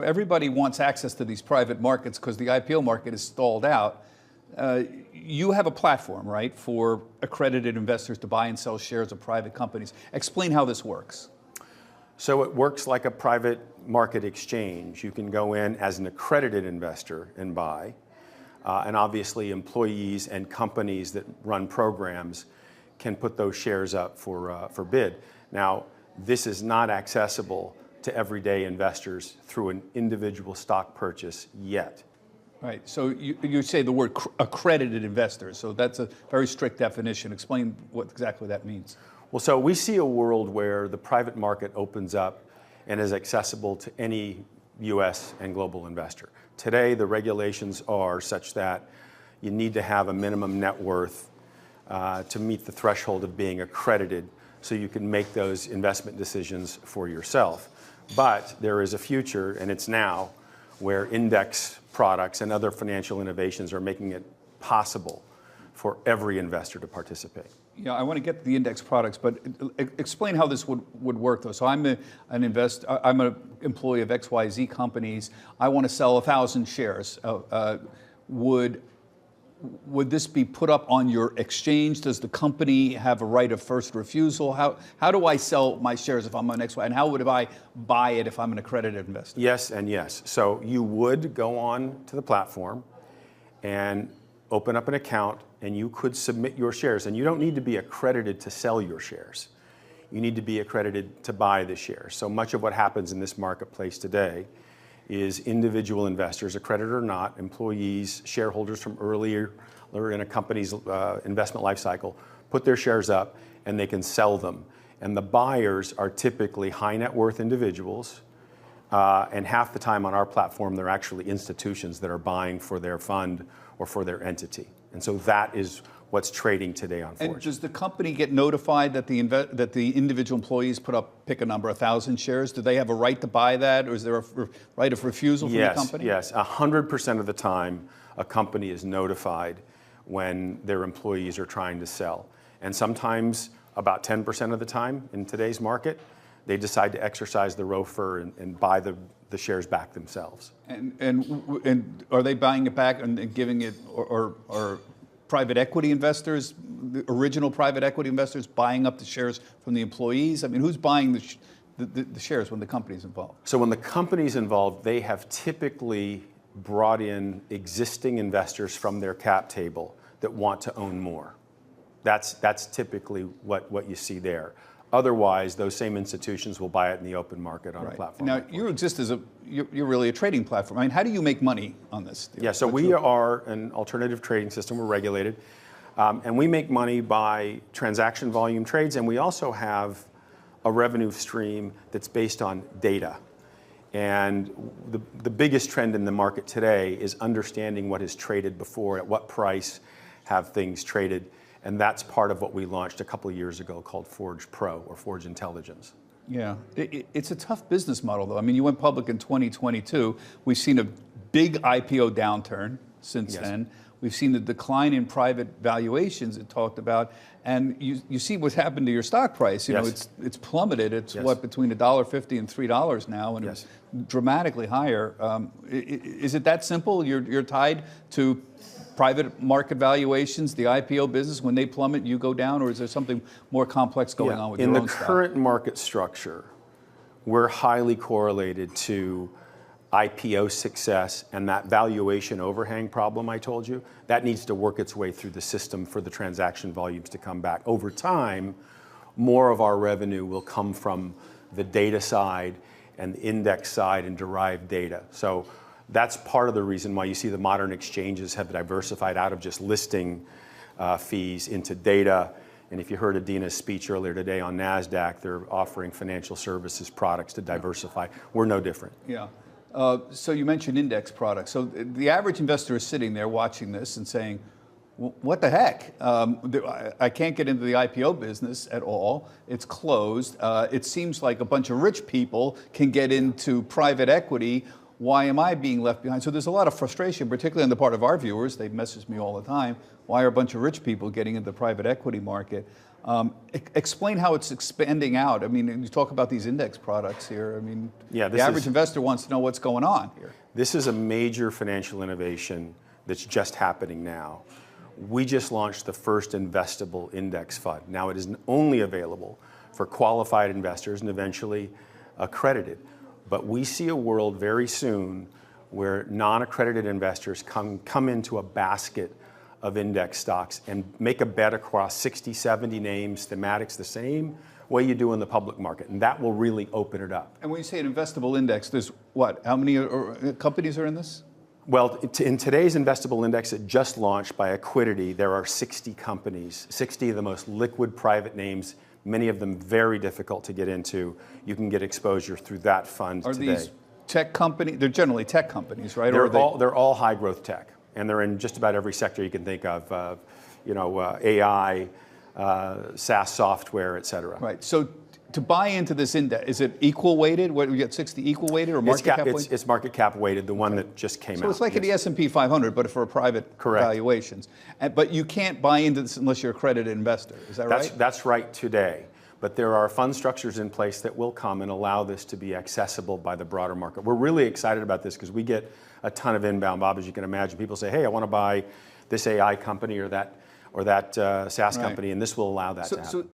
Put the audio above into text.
Everybody wants access to these private markets because the IPO market is stalled out. You have a platform, right, for accredited investors to buy and sell shares of private companies. Explain how this works. So it works like a private market exchange. You can go in as an accredited investor and buy. And obviously employees and companies that run programs can put those shares up for bid. Now, this is not accessible to everyday investors through an individual stock purchase yet. Right, so you say the word accredited investors, so that's a very strict definition. Explain what exactly that means. Well, so we see a world where the private market opens up and is accessible to any US and global investor. Today, the regulations are such that you need to have a minimum net worth to meet the threshold of being accredited so you can make those investment decisions for yourself. But there is a future, and it's now, where index products and other financial innovations are making it possible for every investor to participate. Yeah, I want to get to the index products, but explain how this would work, though. So I'm an employee of XYZ companies. I want to sell 1,000 shares. Would this be put up on your exchange? Does the company have a right of first refusal? How do I sell my shares if I'm on XY? And how would I buy it if I'm an accredited investor? Yes and yes. So you would go on to the platform and open up an account, and you could submit your shares. And you don't need to be accredited to sell your shares. You need to be accredited to buy the shares. So much of what happens in this marketplace today is individual investors, accredited or not, employees, shareholders from earlier or in a company's investment life cycle, put their shares up and they can sell them. And the buyers are typically high net worth individuals, and half the time on our platform, they're actually institutions that are buying for their fund or for their entity. And so that is what's trading today on Forge. And does the company get notified that the individual employees put up, pick a number, 1,000 shares? Do they have a right to buy that, or is there a right of refusal from the company? Yes, 100% of the time, a company is notified when their employees are trying to sell. And sometimes, about 10% of the time in today's market, they decide to exercise the ROFR and buy the shares back themselves. And are they buying it back and giving it, or private equity investors, the original private equity investors buying up the shares from the employees? I mean, who's buying the shares when the company's involved? So when the company's involved, they have typically brought in existing investors from their cap table that want to own more. That's typically what you see there. Otherwise, those same institutions will buy it in the open market on a platform. Now, you exist as you're really a trading platform. I mean, how do you make money on this deal? Yeah, so we are an alternative trading system. We're regulated. And we make money by transaction volume trades, and we also have a revenue stream that's based on data. And the biggest trend in the market today is understanding what has traded before, at what price have things traded. And that's part of what we launched a couple of years ago called Forge Pro, or Forge Intelligence. Yeah, it's a tough business model, though. I mean, you went public in 2022. We've seen a big IPO downturn since then. We've seen the decline in private valuations it talked about. And you see what's happened to your stock price. You know, it's plummeted. It's what, between $1.50 and $3 now, and it's dramatically higher. Is it that simple? You're tied to private market valuations, the IPO business, when they plummet, you go down, or is there something more complex going on with your own stock? In the current market structure, we're highly correlated to IPO success, and that valuation overhang problem I told you, that needs to work its way through the system for the transaction volumes to come back. Over time, more of our revenue will come from the data side and the index side and derived data. So that's part of the reason why you see the modern exchanges have diversified out of just listing fees into data. And if you heard Adina's speech earlier today on NASDAQ, they're offering financial services products to diversify. We're no different. Yeah. So you mentioned index products. So the average investor is sitting there watching this and saying, what the heck? I can't get into the IPO business at all. It's closed. It seems like a bunch of rich people can get into private equity. Why am I being left behind? So there's a lot of frustration, particularly on the part of our viewers. They message me all the time. Why are a bunch of rich people getting into the private equity market? Explain how it's expanding out. I mean, you talk about these index products here. I mean, Yeah, the average investor wants to know what's going on here. This is a major financial innovation that's just happening now. We just launched the first investable index fund. Now it is only available for qualified investors and eventually accredited. But we see a world very soon where non-accredited investors come into a basket of index stocks and make a bet across 60, 70 names, thematics, the same way you do in the public market. And that will really open it up. And when you say an investable index, there's what? How many companies are in this? Well, in today's investable index that just launched by Acquidity, there are 60 companies, 60 of the most liquid private names, many of them very difficult to get into. You can get exposure through that fund today. Are these tech companies? They're generally tech companies, right? They're all high growth tech, and they're in just about every sector you can think of, AI, SaaS software, et cetera. Right. So to buy into this index, is it equal weighted? What, we got 60 equal weighted or market cap weighted? It's market cap weighted, the one that just came out. So it's like in the S&P 500, but for private valuations. But you can't buy into this unless you're a accredited investor. Is that right? That's right today. But there are fund structures in place that will come and allow this to be accessible by the broader market. We're really excited about this because we get a ton of inbound, Bob, as you can imagine. People say, hey, I want to buy this AI company or that SaaS company, and this will allow that to happen. So